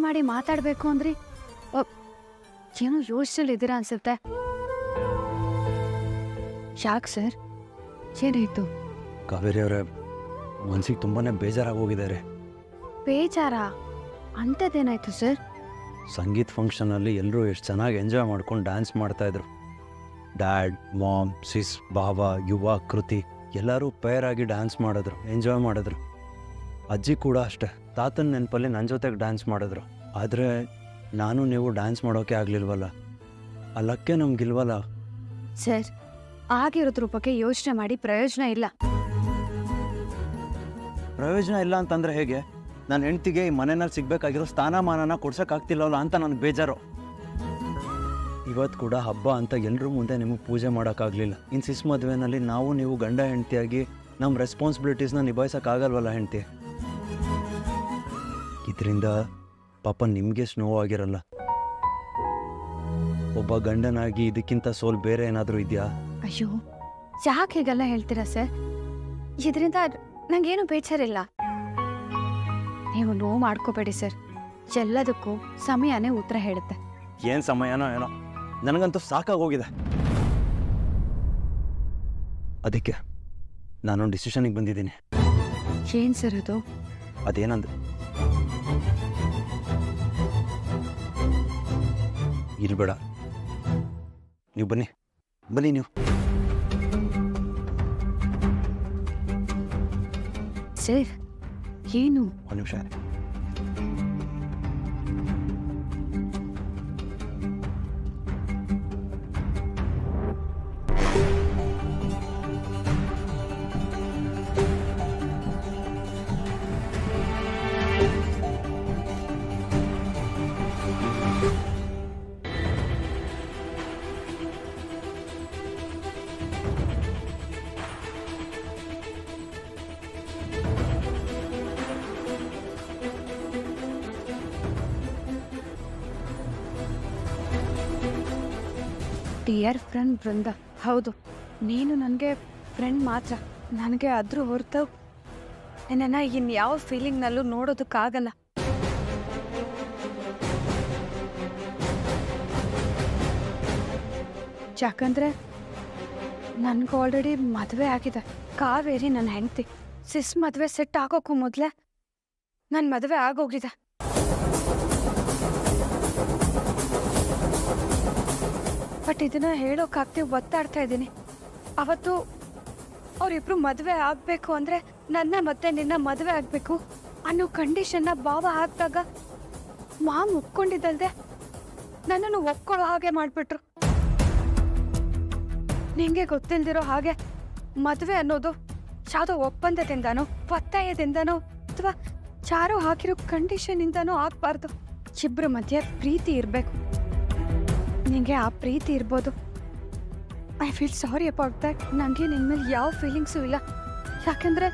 ಮಾಡಿ ಮಾತಾಡ್ಬೇಕು ಅಂದ್ರಿ ಏನೋ ಯೋಚನೆ ಇದ್ದೀರಾ ಅನ್ಸುತ್ತೆ. ಯಾಕೆ ಸರ್, ಏನಾಯ್ತು? ಕಾವೇರಿ ಅವರೇ, ಮನ್ಸಿಗೆ ತುಂಬಾನೇ ಬೇಜಾರಾಗೋಗಿದ್ದಾರೆ. ಬೇಜಾರ? ಅಂಥದ್ದೇನಾಯ್ತು ಸರ್? ಸಂಗೀತ್ ಫಂಕ್ಷನಲ್ಲಿ ಎಲ್ಲರೂ ಎಷ್ಟು ಚೆನ್ನಾಗಿ ಎಂಜಾಯ್ ಮಾಡ್ಕೊಂಡು ಡ್ಯಾನ್ಸ್ ಮಾಡ್ತಾಯಿದ್ರು. ಡ್ಯಾಡ್, ಮಾಮ್, ಸಿಸ್, ಬಾಬಾ, ಯುವ, ಕೃತಿ ಎಲ್ಲರೂ ಪೇರ್ ಆಗಿ ಡ್ಯಾನ್ಸ್ ಮಾಡಿದ್ರು, ಎಂಜಾಯ್ ಮಾಡಿದ್ರು. ಅಜ್ಜಿ ಕೂಡ ಅಷ್ಟೇ, ತಾತನ ನೆನಪಲ್ಲಿ ನನ್ನ ಜೊತೆಗೆ ಡ್ಯಾನ್ಸ್ ಮಾಡಿದ್ರು. ಆದರೆ ನಾನು ನೀವು ಡ್ಯಾನ್ಸ್ ಮಾಡೋಕೆ ಆಗಲಿಲ್ವಲ್ಲ, ಆ ಲಕ್ಕೆ ನಮಗಿಲ್ವಲ್ಲ. ಸರ್, ಆಗಿರೋದ್ರ ಬಗ್ಗೆ ಯೋಚನೆ ಮಾಡಿ ಪ್ರಯೋಜನ ಇಲ್ಲ. ಪ್ರಯೋಜನ ಇಲ್ಲ ಅಂತಂದರೆ ಹೇಗೆ? ನನ್ನ ಹೆಂಡ್ತಿಗೆ ಈ ಮನೆಯಲ್ಲಿ ಸಿಗಬೇಕಾಗಿರೋ ಸ್ಥಾನಮಾನನ ಕೊಡ್ಸೋಕ್ಕಾಗ್ತಿಲ್ಲವಲ್ಲ ಅಂತ ನನಗೆ ಬೇಜಾರು. ಇವತ್ತು ಕೂಡ ಹಬ್ಬ ಅಂತ ಎಲ್ಲರೂ ಮುಂದೆ ನಿಮಗೆ ಪೂಜೆ ಮಾಡೋಕ್ಕಾಗಲಿಲ್ಲ. ಇನ್ನು ಸಿಸ್ ಮದುವೆನಲ್ಲಿ ನಾವು ನೀವು ಗಂಡ ಹೆಂಡ್ತಿಯಾಗಿ ನಮ್ಮ ರೆಸ್ಪಾನ್ಸಿಬಿಲಿಟೀಸ್ನ ನಿಭಾಯಿಸೋಕ್ಕಾಗಲ್ವಲ್ಲ ಹೆಂಡ್ತಿ. ಇದರಿಂದ ಪಾಪ ನಿಮಗೆ ನೋವಾಗಿರಲ್ಲ. ಒಬ್ಬ ಗಂಡನಾಗಿ ಇದಕ್ಕಿಂತ ಸೋಲ್ ಬೇರೆ ಏನಾದರೂ ಇದೆಯಾ? ಅಯ್ಯೋ, ಯಾಕೆ ಹೀಗೆಲ್ಲ ಹೇಳ್ತೀರಾ ಸರ್? ಇದರಿಂದ ನಂಗೇನು ಬೇಜಾರಿಲ್ಲ. ನೀವು ನೋವು ಮಾಡ್ಕೋಬೇಡಿ ಸರ್, ಎಲ್ಲದಕ್ಕೂ ಸಮಯನೇ ಉತ್ತರ ಹೇಳುತ್ತೆ. ಏನು ಸಮಯನೋ ಏನೋ, ನನಗಂತೂ ಸಾಕಾಗೋಗಿದೆ. ಅದಕ್ಕೆ ನಾನೊಂದು ಡಿಸಿಷನಿಗೆ ಬಂದಿದ್ದೀನಿ. ಏನು ಸರ್ ಅದು? ಅದೇನಂದ್ರೆ, ಇಲ್ಬೇಡ, ನೀವು ಬನ್ನಿ ಬನ್ನಿ ನೀವು. ಸರ್, ಏನು? ಒಂದು ನಿಮಿಷ. ಡಿಯರ್ ಫ್ರೆಂಡ್ ಬೃಂದ, ಹೌದು, ನೀನು ನನಗೆ ಫ್ರೆಂಡ್ ಮಾತ್ರ. ನನಗೆ ಅದ್ರ ಹೊರತು ನನ್ನನ್ನು ಇನ್ಯಾವ ಫೀಲಿಂಗ್ನಲ್ಲೂ ನೋಡೋದಕ್ಕಾಗಲ್ಲ. ಯಾಕಂದರೆ ನನಗೆ ಆಲ್ರೆಡಿ ಮದುವೆ ಆಗಿದೆ. ಕಾವೇರಿ ನನ್ನ ಹೆಂಡತಿ. ಸಿಸ್ ಮದುವೆ ಸೆಟ್ ಆಗೋಕ್ಕೂ ಮೊದಲೇ ನನ್ನ ಮದುವೆ ಆಗೋಗಿದೆ. ಬಟ್ ಇದನ್ನ ಹೇಳೋಕ್ಕಾಗ್ತಿ ಒತ್ತಾಡ್ತಾ ಇದ್ದೀನಿ. ಅವತ್ತು ಅವರಿಬ್ರು ಮದುವೆ ಆಗಬೇಕು ಅಂದರೆ ನನ್ನ ಮತ್ತೆ ನಿನ್ನ ಮದುವೆ ಆಗಬೇಕು ಅನ್ನೋ ಕಂಡೀಷನ್ನ ಬಾವ ಹಾಕಿದಾಗ ಮಾಮ್ ಒಪ್ಕೊಂಡಿದ್ದಲ್ದೆ ನನ್ನನ್ನು ಒಪ್ಕೊಳ್ಳೋ ಹಾಗೆ ಮಾಡಿಬಿಟ್ರು. ನಿಂಗೆ ಗೊತ್ತಿಲ್ದಿರೋ ಹಾಗೆ ಮದುವೆ ಅನ್ನೋದು ಯಾವುದೋ ಒಪ್ಪಂದದಿಂದನೋ ಒತ್ತಾಯದಿಂದನೋ ಅಥವಾ ಚಾರೋ ಹಾಕಿರೋ ಕಂಡೀಷನಿಂದನೋ ಆಗಬಾರ್ದು. ಇಬ್ಬರ ಮಧ್ಯೆ ಪ್ರೀತಿ ಇರಬೇಕು. ನಿಂಗೆ ಆ ಪ್ರೀತಿ ಇರ್ಬೋದು. I feel sorry about that. ನನಗೆ ನಿನ್ನ ಮೇಲೆ ಯಾವ ಫೀಲಿಂಗ್ಸು ಇಲ್ಲ. ಯಾಕಂದರೆ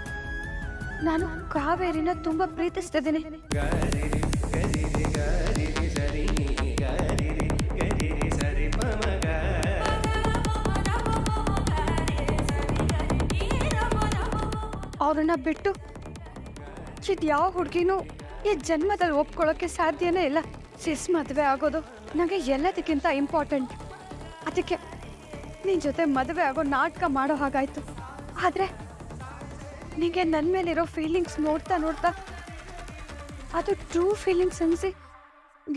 ನಾನು ಕಾವೇರಿನ ತುಂಬ ಪ್ರೀತಿಸ್ತಿದ್ದೀನಿ. ಅವ್ರನ್ನ ಬಿಟ್ಟು ಇದು ಯಾವ ಹುಡುಗಿನೂ ಈ ಜನ್ಮದಲ್ಲಿ ಒಪ್ಕೊಳ್ಳೋಕ್ಕೆ ಸಾಧ್ಯನೇ ಇಲ್ಲ. ಸಿಸ್ ಮದುವೆ ಆಗೋದು ನನಗೆ ಎಲ್ಲದಕ್ಕಿಂತ ಇಂಪಾರ್ಟೆಂಟ್. ಅದಕ್ಕೆ ನಿನ್ನ ಜೊತೆ ಮದುವೆ ಆಗೋ ನಾಟಕ ಮಾಡೋ ಹಾಗಾಯ್ತು. ಆದರೆ ನಿನಗೆ ನನ್ನ ಮೇಲಿರೋ ಫೀಲಿಂಗ್ಸ್ ನೋಡ್ತಾ ನೋಡ್ತಾ ಅದು ಟ್ರೂ ಫೀಲಿಂಗ್ಸ್ ಅನಿಸಿ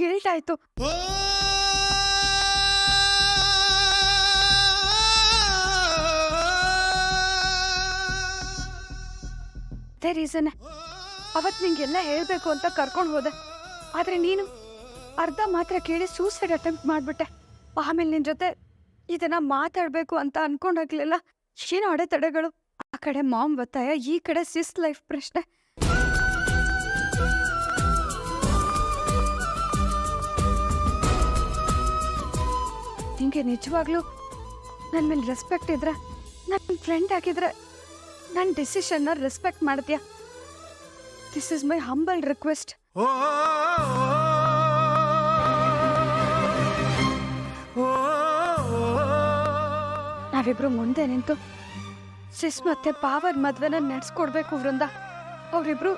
ಗಿಲ್ಟ್ ಆಯಿತು. ಅದೇ ರೀಸನ್ ಅವತ್ತು ನಿಂಗೆಲ್ಲ ಹೇಳಬೇಕು ಅಂತ ಕರ್ಕೊಂಡು ಹೋದೆ. ಆದರೆ ನೀನು ಅರ್ಧ ಮಾತ್ರ ಕೇಳಿ ಸೂಸೈಡ್ ಅಟೆಂಪ್ಟ್ ಮಾಡಿಬಿಟ್ಟೆ. ಆಮೇಲೆ ನಿನ್ನ ಜೊತೆ ಇದನ್ನ ಮಾತಾಡಬೇಕು ಅಂತ ಅನ್ಕೊಂಡಾಗ್ಲಿಲ್ಲ. ಏನೋ ಅಡೆತಡೆಗಳು. ಆ ಕಡೆ ಮಾಮ್ ಒತ್ತಾಯ, ಈ ಕಡೆ ಸಿಸ್ ಲೈಫ್ ಪ್ರಶ್ನೆ. ನಿಂಗೆ ನಿಜವಾಗ್ಲೂ ನನ್ನ ಮೇಲೆ ರೆಸ್ಪೆಕ್ಟ್ ಇದ್ರೆ, ನನ್ನ ಫ್ರೆಂಡ್ ಆಗಿದ್ರೆ ನನ್ನ ಡಿಸಿಷನ್ನ ರೆಸ್ಪೆಕ್ಟ್ ಮಾಡ್ತೀಯಾ? This is my humble request. ನಾವಿಬ್ರು ಮುಂದೆ ನಿಂತು ಸಿಸ್ ಮತ್ತೆ ಪಾವರ್ ಮದ್ವೆನ ನಡೆಸ್ಕೊಡ್ಬೇಕು ವೃಂದ. ಅವರಿಬ್ರು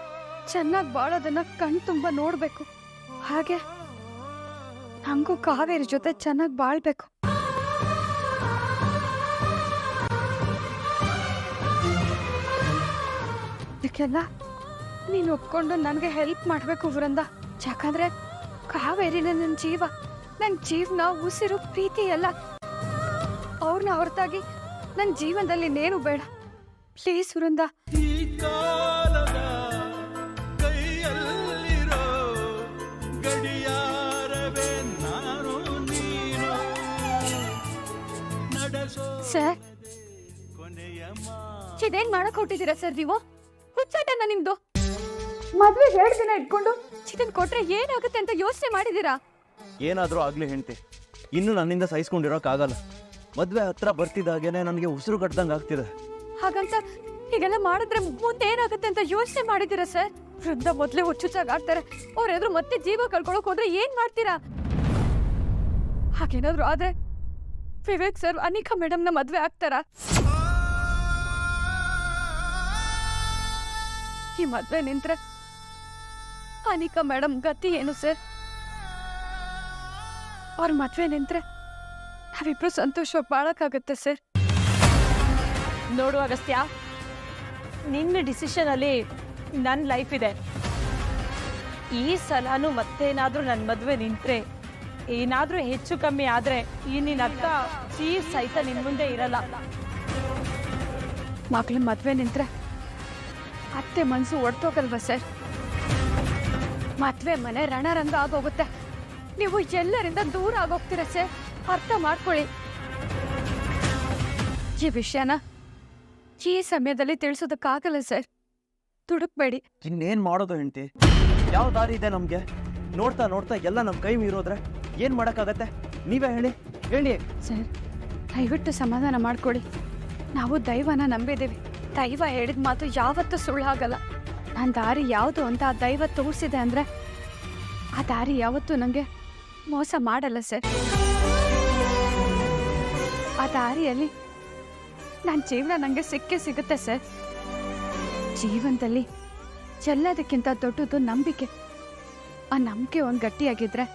ಚೆನ್ನಾಗಿ ಬಾಳೋದನ್ನ ಕಣ್ ತುಂಬ ನೋಡ್ಬೇಕು. ಹಾಗೆ ನಂಗೂ ಕಾವೇರಿ ಜೊತೆ ಚೆನ್ನಾಗಿ ಬಾಳ್ಬೇಕು. ಇದಕ್ಕೆಲ್ಲ ನೀನು ಒಪ್ಕೊಂಡು ನನಗೆ ಹೆಲ್ಪ್ ಮಾಡಬೇಕು ವೃಂದ. ಯಾಕಂದ್ರೆ ಕಾವೇರಿನ ನನ್ನ ಜೀವ, ನನ್ನ ಜೀವನ, ಉಸಿರು, ಪ್ರೀತಿ ಎಲ್ಲ. ಅವ್ರನ್ನ ಹೊರತಾಗಿ ನನ್ನ ಜೀವನದಲ್ಲಿ ಇನ್ನೇನು ಬೇಡ. ಪ್ಲೀಸ್ ವೃಂದ. ಸರ್, ಇದೇನ್ ಮಾಡಕ್ ಹೊಟ್ಟಿದ್ದೀರಾ ಸರ್ ನೀವು? ಹುಚ್ಚಾಟನ ನಿಮ್ದು? ಮದ್ವೆ 2 ದಿನ ಇಟ್ಕೊಂಡು ಚಿಕನ್ ಕೊಟ್ರೆ ಏನಾಗುತ್ತೆ ಅಂತ ಯೋಚನೆ ಮಾಡಿದೀರಾ? ಏನಾದರೂ ಆಗ್ಲಿ ಹೆಂಡ್ತಿ, ಇನ್ನು ನನ್ನಿಂದ ಸಹಿಸ್ಕೊಂಡಿರೋಕ್ಕಾಗಲ್ಲ. ಮದ್ವೆ ಹತ್ರ ಬರ್ತಿದ್ದಾಗೇನೆ ನನಗೆ ಉಸಿರು ಕಟ್ಟದಂಗೆ ಆಗ್ತಿದೆ. ಹಾಗಂತ ಹೀಗೆಲ್ಲ ಮಾಡಿದ್ರೆ ಮುಂದೆ ಏನಾಗುತ್ತೆ ಅಂತ ಯೋಚನೆ ಮಾಡಿದೀರಾ ಸರ್? ವೃದ್ಧ ಮೊದ್ಲೇ ಹುಚ್ಚುಚ್ಚಾಗಿ ಆಡ್ತಾರೆ. ಅವ್ರೆದ್ರು ಮತ್ತೆ ಜೀವ ಕಳ್ಕೊಳಕ್ ಹೋದ್ರೆ ಏನ್ ಮಾಡ್ತೀರಾ? ಹಾಗೇನಾದ್ರು ಆದ್ರೆ ವಿವೇಕ್ ಸರ್ ಅನಿಕಾ ಮೇಡಮ್ನ ಮದ್ವೆ ಆಗ್ತಾರಾ? ಈ ಮದ್ವೆ ನಿಂತ್ರೆ ಅನಿಕಾ ಮೇಡಮ್ ಗತಿ ಏನು ಸರ್? ಅವ್ರ ಮದ್ವೆ ನಿಂತ್ರೆ ನಾವಿಬ್ರು ಸಂತೋಷವಾಗಿ ಬಾಳಕ್ಕಾಗತ್ತೆ ಸರ್? ನೋಡು ಅಗಸ್ತ್ಯ, ನಿನ್ನ ಡಿಸಿಷನಲ್ಲಿ ನನ್ನ ಲೈಫ್ ಇದೆ. ಈ ಸಲನೂ ಮತ್ತೇನಾದ್ರೂ ನನ್ನ ಮದುವೆ ನಿಂತ್ರೆ, ಏನಾದ್ರೂ ಹೆಚ್ಚು ಕಮ್ಮಿ ಆದ್ರೆ ಈ ನಿನ್ನ ಅಕ್ಕ ಚೀಫ್ ಸಹಿತ ನಿನ್ ಮುಂದೆ ಇರಲ್ಲ. ಮಕ್ಳ ಮದ್ವೆ ನಿಂತ್ರೆ ಅತ್ತೆ ಮನ್ಸು ಒಡ್ತೋಗಲ್ವ ಸರ್? ಮದ್ವೆ ಮನೆ ರಣರಂಗ ಆಗೋಗುತ್ತೆ. ನೀವು ಎಲ್ಲರಿಂದ ದೂರ ಆಗೋಗ್ತೀರ ಸರ್. ಅರ್ಥ ಮಾಡ್ಕೊಳ್ಳಿ. ಈ ವಿಷಯನ ಈ ಸಮಯದಲ್ಲಿ ತಿಳಿಸೋದಕ್ಕಾಗಲ್ಲ ಸರ್. ತುಡುಕ್ಬೇಡಿ. ಇನ್ನೇನ್ ಮಾಡೋದು ಹೆಂಡ್ತಿ? ಯಾವ ದಾರಿ ಇದೆ ನಮ್ಗೆ? ನೋಡ್ತಾ ನೋಡ್ತಾ ಎಲ್ಲ ನಮ್ಮ ಕೈ ಮೀರೋದ್ರೆ ಏನ್ ಮಾಡಕ್ಕಾಗತ್ತೆ? ನೀವೇ ಹೇಳಿ ಹೇಳಿ. ಸರ್, ದಯವಿಟ್ಟು ಸಮಾಧಾನ ಮಾಡ್ಕೊಳ್ಳಿ. ನಾವು ದೈವನ ನಂಬಿದ್ದೀವಿ. ದೈವ ಹೇಳಿದ ಮಾತು ಯಾವತ್ತೂ ಸುಳ್ಳಾಗಲ್ಲ. ನನ್ನ ದಾರಿ ಯಾವುದು ಅಂತ ಆ ದೈವ ತೋರಿಸಿದೆ ಅಂದ್ರೆ ಆ ದಾರಿ ಯಾವತ್ತೂ ನನಗೆ ಮೋಸ ಮಾಡಲ್ಲ ಸರ್. ಆ ದಾರಿಯಲ್ಲಿ ನನ್ನ ಜೀವನ ನನಗೆ ಸಿಕ್ಕೇ ಸಿಗುತ್ತೆ ಸರ್. ಜೀವನದಲ್ಲಿ ಎಲ್ಲದಕ್ಕಿಂತ ದೊಡ್ಡದು ನಂಬಿಕೆ. ಆ ನಂಬಿಕೆ ಒಂದು ಗಟ್ಟಿಯಾಗಿದ್ರೆ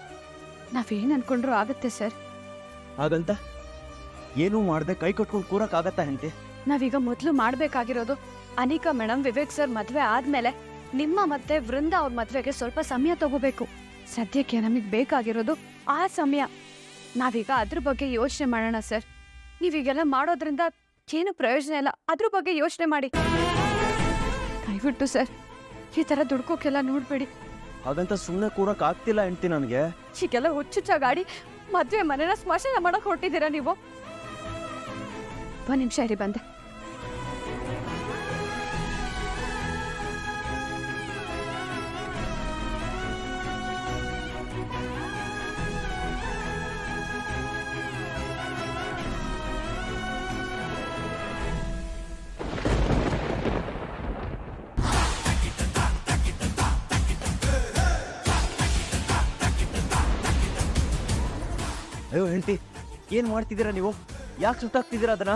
ನಾವೇನು ಅನ್ಕೊಂಡ್ರೂ ಆಗುತ್ತೆ ಸರ್. ಹಾಗಂತ ಏನೂ ಮಾಡದೆ ಕೈ ಕಟ್ಕೊಂಡು ಕೂರಕ್ಕಾಗತ್ತಾ ಹೆಂಡ್ತಿ? ನಾವೀಗ ಮೊದಲು ಮಾಡಬೇಕಾಗಿರೋದು ಅನಿಕಾ ಮೇಡಮ್ ವಿವೇಕ್ ಸರ್ ಮದುವೆ ಆದ್ಮೇಲೆ ನಿಮ್ಮ ಮತ್ತೆ ವೃಂದ ಅವ್ರ ಮದುವೆಗೆ ಸ್ವಲ್ಪ ಸಮಯ ತಗೋಬೇಕು. ಸದ್ಯಕ್ಕೆ ನಮಗೆ ಬೇಕಾಗಿರೋದು ಆ ಸಮಯ. ನಾವೀಗ ಅದ್ರ ಬಗ್ಗೆ ಯೋಚನೆ ಮಾಡೋಣ ಸರ್. ನೀವೀಗೆಲ್ಲ ಮಾಡೋದ್ರಿಂದ ಏನು ಪ್ರಯೋಜನ ಇಲ್ಲ. ಅದ್ರ ಬಗ್ಗೆ ಯೋಚನೆ ಮಾಡಿ ದಯವಿಟ್ಟು ಸರ್. ಈ ಥರ ದುಡ್ಕೋಕೆಲ್ಲ ನೋಡ್ಬೇಡಿ. ಹಾಗಂತ ಸುಮ್ಮನೆ ಕೂರಕ್ ಆಗ್ತಿಲ್ಲ ಹೆಂಡ್ತಿ ನನಗೆ. ಹೀಗೆಲ್ಲ ಹುಚ್ಚುಚ್ಚಾಗಾಡಿ ಮದುವೆ ಮನೆನ ಸ್ಮಶಾನ ಮಾಡಕ್ ಹೊರಟಿದ್ದೀರಾ ನೀವು? ಒಂದು ನಿಮಿಷ ಇರಿ, ಬಂದೆ. ಅಯ್ಯೋ ಹೆಂಡ್ತಿ, ಏನ್ ಮಾಡ್ತಿದ್ದೀರಾ ನೀವು? ಯಾಕೆ ಸುತ್ತಾಗ್ತಿದ್ದೀರಾ ಅದನ್ನ?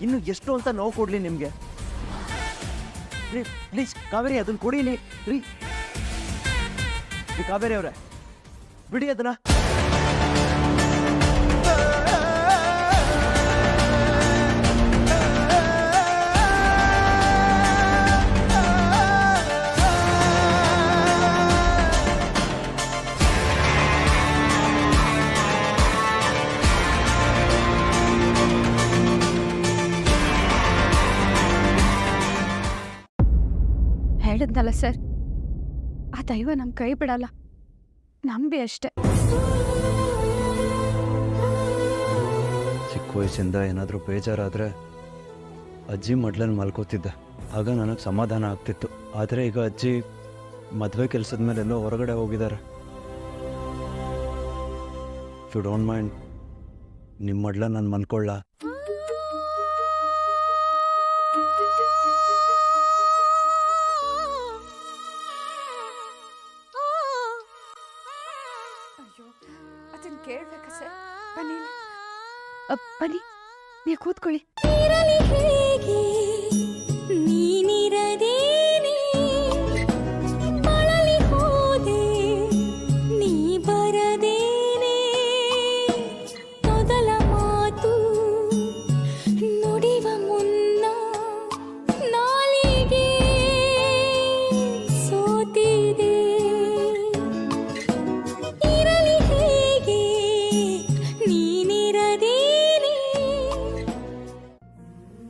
ಇನ್ನು ಎಷ್ಟು ಅಂತ ನೋವು ಕೊಡ್ಲಿ ನಿಮ್ಗೆ? ಪ್ಲೀಸ್ ಕಾವೇರಿ, ಅದನ್ನ ಕೊಡಿ ರೀ. ಕಾವೇರಿ ಅವ್ರೆ, ಬಿಡಿ ಅದನ್ನ. ಹೇಳಿದ್ನಲ್ಲ ಸರ್, ಆ ದೈವ ನಮ್ಮ ಕೈ ಬಿಡಲ್ಲ. ನಂಬಿ ಅಷ್ಟೆ. ಚಿಕ್ಕ ವಯಸ್ಸಿಂದ ಏನಾದರೂ ಬೇಜಾರಾದರೆ ಅಜ್ಜಿ ಮಡ್ಲಲ್ಲಿ ಮಲ್ಕೋತಿದ್ದೆ. ಆಗ ನನಗೆ ಸಮಾಧಾನ ಆಗ್ತಿತ್ತು. ಆದರೆ ಈಗ ಅಜ್ಜಿ ಮದುವೆ ಕೆಲಸದ ಮೇಲೆ ಎಲ್ಲೋ ಹೊರಗಡೆ ಹೋಗಿದ್ದಾರೆ. ಇಫ್ ಯು ಡೋಂಟ್ ಮೈಂಡ್, ನಿಮ್ಮ ಮಡ್ಲ ನಾನು ಮಲ್ಕೊಳ್ಳ? ಅದನ್ನ ಕೇಳ್ಬೇಕಾ ಸರ್? ಬನ್ನಿ ಬನ್ನಿ, ನೀವು ಕೂತ್ಕೊಳ್ಳಿ. ನೀನಿರದೇನೆ ಬಳಲಿ ಹೋದೆ, ನೀ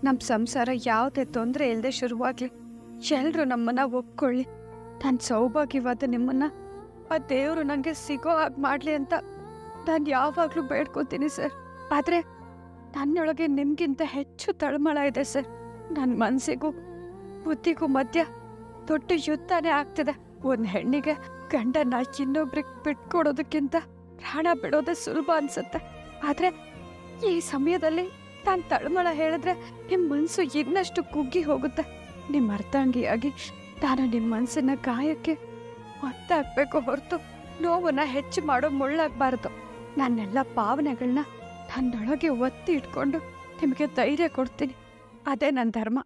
ನಮ್ಮ ಸಂಸಾರ ಯಾವುದೇ ತೊಂದರೆ ಇಲ್ಲದೆ ಶುರುವಾಗಲಿ, ಎಲ್ಲರೂ ನಮ್ಮನ್ನು ಒಪ್ಕೊಳ್ಳಿ, ನನ್ನ ಸೌಭಾಗ್ಯವಾದ ನಿಮ್ಮನ್ನು ಆ ದೇವರು ನನಗೆ ಸಿಗೋ ಹಾಗೆ ಮಾಡಲಿ ಅಂತ ನಾನು ಯಾವಾಗಲೂ ಬೇಡ್ಕೊತೀನಿ ಸರ್. ಆದರೆ ನನ್ನೊಳಗೆ ನಿಮಗಿಂತ ಹೆಚ್ಚು ತಳಮಳ ಇದೆ ಸರ್. ನನ್ನ ಮನಸ್ಸಿಗೂ ಬುದ್ಧಿಗೂ ಮಧ್ಯ ದೊಡ್ಡ ಯುದ್ಧನೇ ಆಗ್ತಿದೆ. ಒಂದು ಹೆಣ್ಣಿಗೆ ಗಂಡನ ಇನ್ನೊಬ್ರಿಗೆ ಬಿಟ್ಕೊಡೋದಕ್ಕಿಂತ ಪ್ರಾಣ ಬಿಡೋದೇ ಸುಲಭ ಅನ್ಸುತ್ತೆ. ಆದರೆ ಈ ಸಮಯದಲ್ಲಿ ನಾನು ತಳಮಳ ಹೇಳಿದ್ರೆ ನಿಮ್ಮ ಮನಸ್ಸು ಇನ್ನಷ್ಟು ಕುಗ್ಗಿ ಹೋಗುತ್ತೆ. ನಿಮ್ಮ ಅರ್ಧಾಂಗಿಯಾಗಿ ನಾನು ನಿಮ್ಮ ಮನಸ್ಸಿನ ಗಾಯಕ್ಕೆ ಒತ್ತಾಗಬೇಕು ಹೊರತು ನೋವನ್ನು ಹೆಚ್ಚು ಮಾಡೋ ಮುಳ್ಳಾಗಬಾರ್ದು. ನನ್ನೆಲ್ಲ ಭಾವನೆಗಳನ್ನ ನನ್ನೊಳಗೆ ಒತ್ತಿ ಇಟ್ಕೊಂಡು ನಿಮಗೆ ಧೈರ್ಯ ಕೊಡ್ತೀನಿ. ಅದೇ ನನ್ನ ಧರ್ಮ.